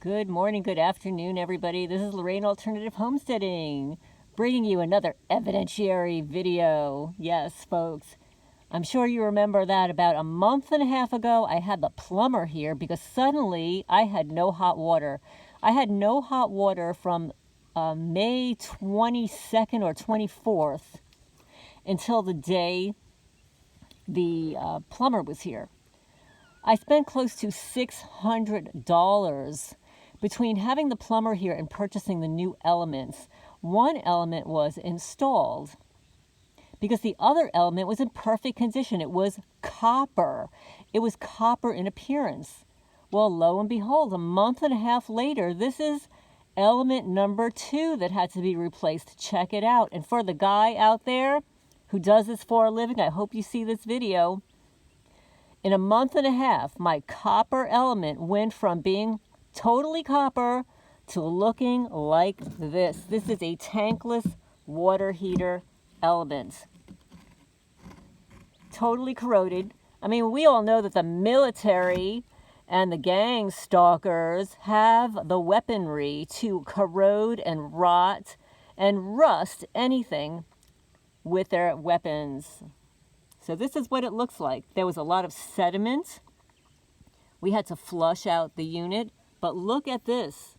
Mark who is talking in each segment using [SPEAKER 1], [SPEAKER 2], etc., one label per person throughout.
[SPEAKER 1] Good morning, good afternoon, everybody. This is Lorraine Alternative Homesteading, bringing you another evidentiary video. Yes, folks, I'm sure you remember that about a month and a half ago, I had the plumber here because suddenly I had no hot water. I had no hot water from May 22nd or 24th until the day the plumber was here. I spent close to $600 between having the plumber here and purchasing the new elements. One element was installed because the other element was in perfect condition. It was copper. It was copper in appearance. Well, lo and behold, a month and a half later, this is element number 2 that had to be replaced. Check it out. And for the guy out there who does this for a living, I hope you see this video. In a month and a half, my copper element went from being totally copper to looking like this. This is a tankless water heater element. Totally corroded. I mean, we all know that the military and the gang stalkers have the weaponry to corrode and rot and rust anything with their weapons. So this is what it looks like. There was a lot of sediment. We had to flush out the unit. But look at this.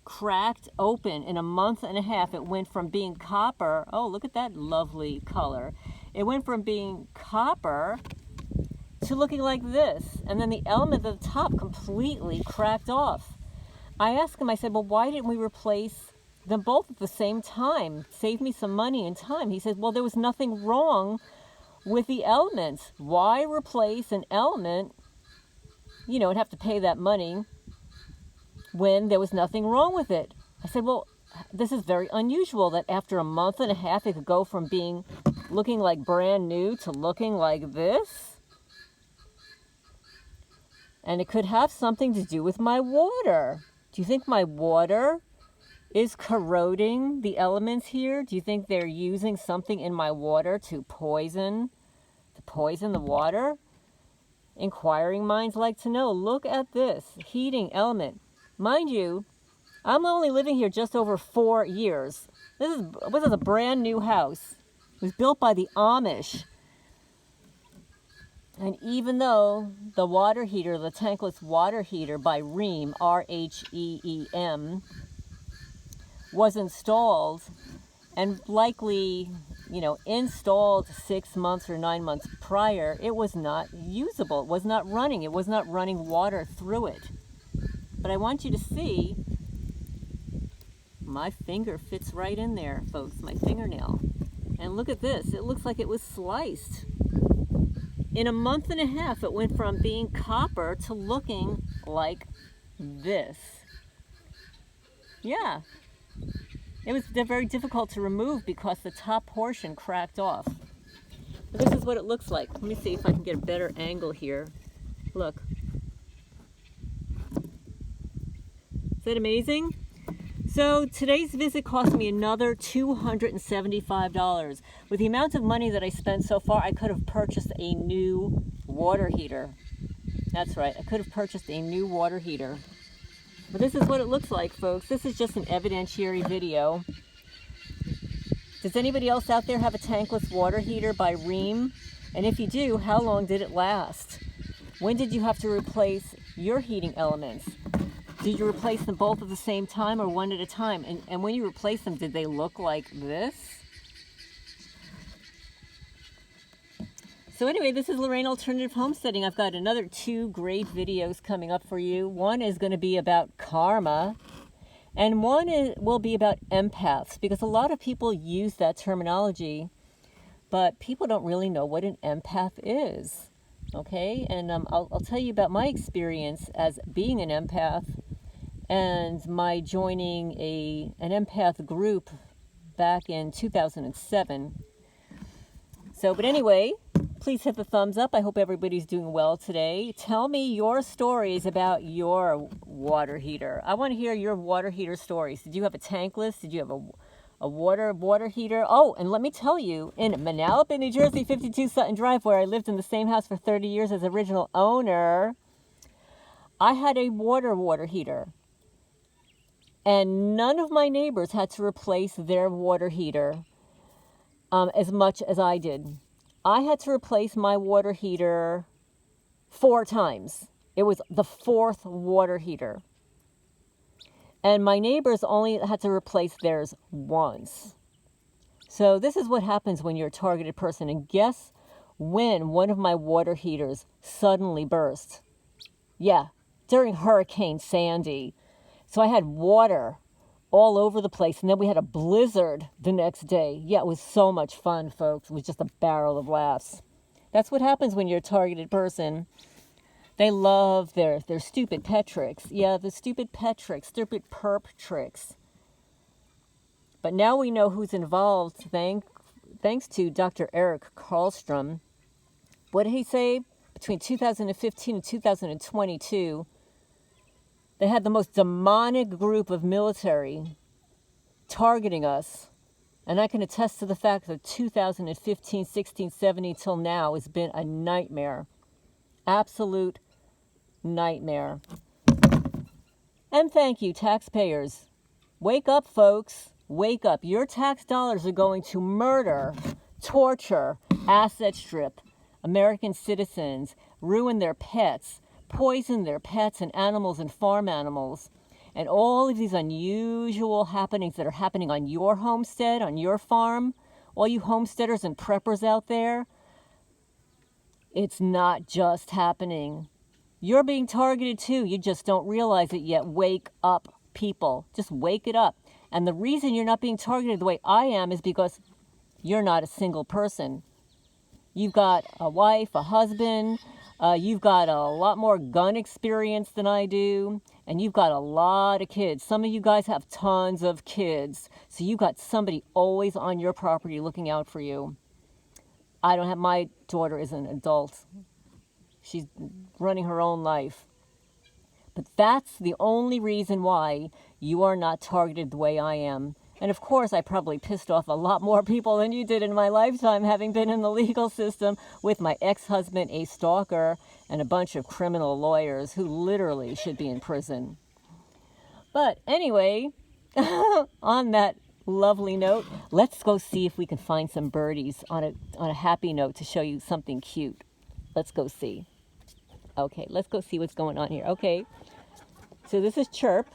[SPEAKER 1] Cracked open in a month and a half. It went from being copper. Oh, look at that lovely color. It went from being copper to looking like this. And then the element at the top completely cracked off. I asked him, I said, well, why didn't we replace them both at the same time? Save me some money and time. He said, well, there was nothing wrong with the elements. Why replace an element, and have to pay that money when there was nothing wrong with it? I said, well, this is very unusual that after a month and a half it could go from looking like brand new to looking like this. And it could have something to do with my water. Do you think my water is corroding the elements here? Do you think they're using something in my water to poison the water? Inquiring minds like to know. Look at this heating element. Mind you, I'm only living here just over 4 years. This is a brand new house. It was built by the Amish. And even though the water heater, the tankless water heater by Rheem, R-H-E-E-M, was installed and likely, installed 6 months or 9 months prior, it was not usable. It was not running. It was not running water through it. But I want you to see, my finger fits right in there, folks, my fingernail. And look at this. It looks like it was sliced. In a month and a half, it went from being copper to looking like this. Yeah. It was very difficult to remove because the top portion cracked off. But this is what it looks like. Let me see if I can get a better angle here. Look. Is that amazing? So today's visit cost me another $275. With the amount of money that I spent so far, I could have purchased a new water heater. That's right, I could have purchased a new water heater. But this is what it looks like, folks. This is just an evidentiary video. Does anybody else out there have a tankless water heater by Rheem? And if you do, how long did it last? When did you have to replace your heating elements? Did you replace them both at the same time or one at a time? And when you replace them, did they look like this? So anyway, this is Lorraine Alternative Homesteading. I've got another 2 great videos coming up for you. One is going to be about karma, and one will be about empaths, because a lot of people use that terminology, but people don't really know what an empath is. Okay, and I'll tell you about my experience as being an empath and my joining an empath group back in 2007. So, but anyway, please hit the thumbs up. I hope everybody's doing well today. Tell me your stories about your water heater. I want to hear your water heater stories. Did you have a tankless? Did you have a water heater? Oh, and let me tell you, in Manalapan, New Jersey, 52 Sutton Drive, where I lived in the same house for 30 years as original owner, I had a water heater. And none of my neighbors had to replace their water heater as much as I did. I had to replace my water heater 4 times. It was the 4th water heater. And my neighbors only had to replace theirs once. So this is what happens when you're a targeted person. And guess when one of my water heaters suddenly burst? Yeah, during Hurricane Sandy. So I had water all over the place, and then we had a blizzard the next day. Yeah, it was so much fun, folks. It was just a barrel of laughs. That's what happens when you're a targeted person. They love their stupid pet tricks. Yeah, the stupid pet tricks, stupid perp tricks. But now we know who's involved, thanks to Dr. Eric Karlstrom. What did he say? Between 2015 and 2022, they had the most demonic group of military targeting us. And I can attest to the fact that 2015, 16, 17 till now has been a nightmare. Absolute nightmare. And thank you, taxpayers. Wake up, folks. Wake up. Your tax dollars are going to murder, torture, asset strip American citizens, ruin their pets, poison their pets and animals and farm animals, and all of these unusual happenings that are happening on your homestead, on your farm, all you homesteaders and preppers out there. It's not just happening. You're being targeted too. You just don't realize it yet. Wake up, people. Just wake it up. And the reason you're not being targeted the way I am is because you're not a single person. You've got a wife, a husband, you've got a lot more gun experience than I do, and you've got a lot of kids. Some of you guys have tons of kids, so you've got somebody always on your property looking out for you. I don't have, my daughter is an adult. She's running her own life. But that's the only reason why you are not targeted the way I am. And of course, I probably pissed off a lot more people than you did in my lifetime, having been in the legal system with my ex-husband, a stalker, and a bunch of criminal lawyers who literally should be in prison. But anyway, on that lovely note, let's go see if we can find some birdies on a happy note to show you something cute. Let's go see. Okay, let's go see what's going on here. Okay, so this is Chirp.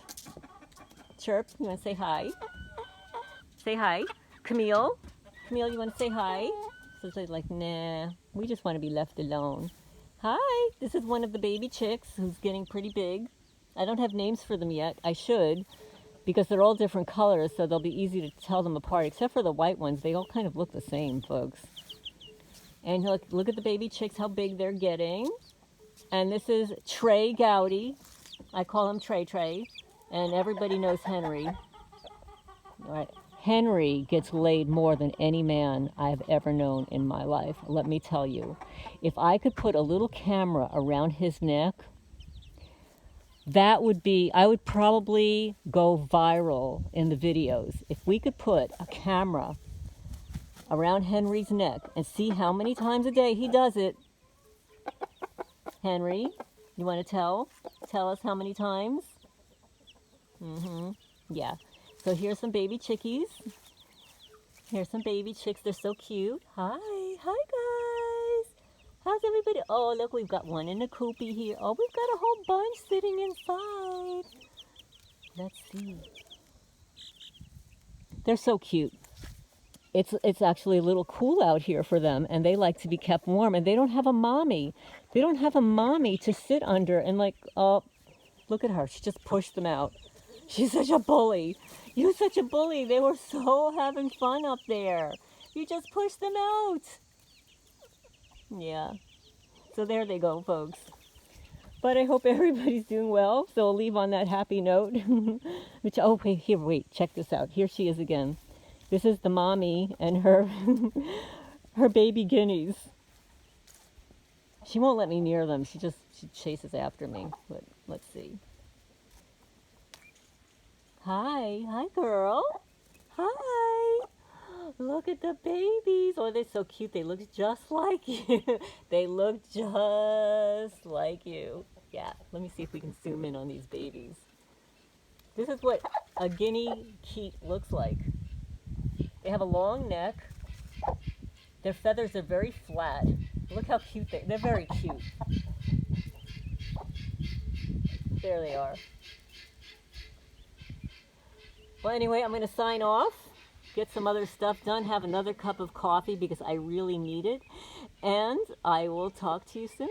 [SPEAKER 1] Chirp, you want to say hi? Say hi. Camille? Camille, you want to say hi? So they're like, nah, we just want to be left alone. Hi, this is one of the baby chicks who's getting pretty big. I don't have names for them yet. I should, because they're all different colors, so they'll be easy to tell them apart, except for the white ones. They all kind of look the same, folks. And look at the baby chicks, how big they're getting. And this is Trey Gowdy. I call him Trey Trey. And everybody knows Henry. All right. Henry gets laid more than any man I've ever known in my life. Let me tell you. If I could put a little camera around his neck, that would be, I would probably go viral in the videos. If we could put a camera around Henry's neck and see how many times a day he does it. Henry, you want to tell us how many times? Yeah. So here's some baby chickies. Here's some baby chicks. They're so cute. Hi guys. How's everybody? Oh, look, we've got one in the coopy here. Oh, we've got a whole bunch sitting inside. Let's see. They're so cute. It's actually a little cool out here for them, and they like to be kept warm, and they don't have a mommy. They don't have a mommy to sit under and like, oh, look at her. She just pushed them out. She's such a bully. You're such a bully. They were so having fun up there. You just pushed them out. Yeah. So there they go, folks. But I hope everybody's doing well. So I'll leave on that happy note. Which, oh, wait, check this out. Here she is again. This is the mommy and her her baby guineas. She won't let me near them. She chases after me. But let's see. Hi girl. Hi. Look at the babies. Oh, they're so cute. They look just like you. They look just like you. Yeah, let me see if we can zoom in on these babies. This is what a Guinea Keet looks like. They have a long neck. Their feathers are very flat. Look how cute they're very cute. There they are. Well, anyway, I'm going to sign off, get some other stuff done, have another cup of coffee because I really need it, and I will talk to you soon.